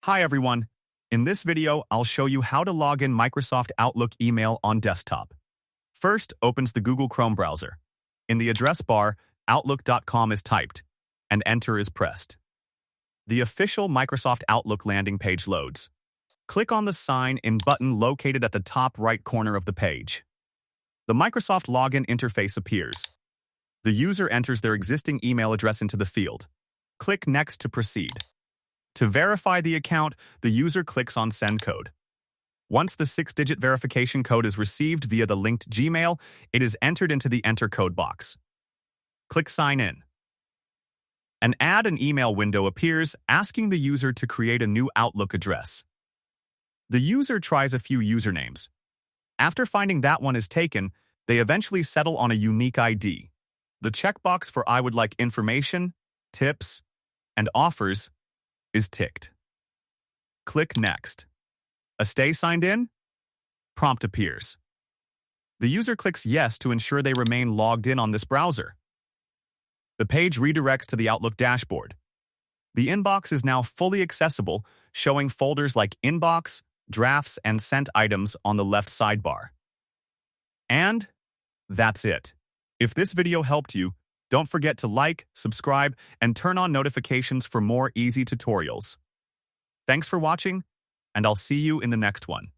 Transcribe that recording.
Hi everyone. In this video, I'll show you how to log in Microsoft Outlook email on desktop. First, opens the Google Chrome browser. In the address bar, outlook.com is typed, and enter is pressed. The official Microsoft Outlook landing page loads. Click on the Sign In button located at the top right corner of the page. The Microsoft login interface appears. The user enters their existing email address into the field. Click Next to proceed. To verify the account, the user clicks on Send Code. Once the 6-digit verification code is received via the linked Gmail, it is entered into the Enter Code box. Click Sign In. An Add an Email window appears, asking the user to create a new Outlook address. The user tries a few usernames. After finding that one is taken, they eventually settle on a unique ID. The checkbox for I would like information, tips, and offers is ticked. Click Next. A Stay Signed In? Prompt appears. The user clicks Yes to ensure they remain logged in on this browser. The page redirects to the Outlook dashboard. The inbox is now fully accessible, showing folders like Inbox, Drafts, and Sent items on the left sidebar. And that's it. If this video helped you, don't forget to like, subscribe, and turn on notifications for more easy tutorials. Thanks for watching, and I'll see you in the next one.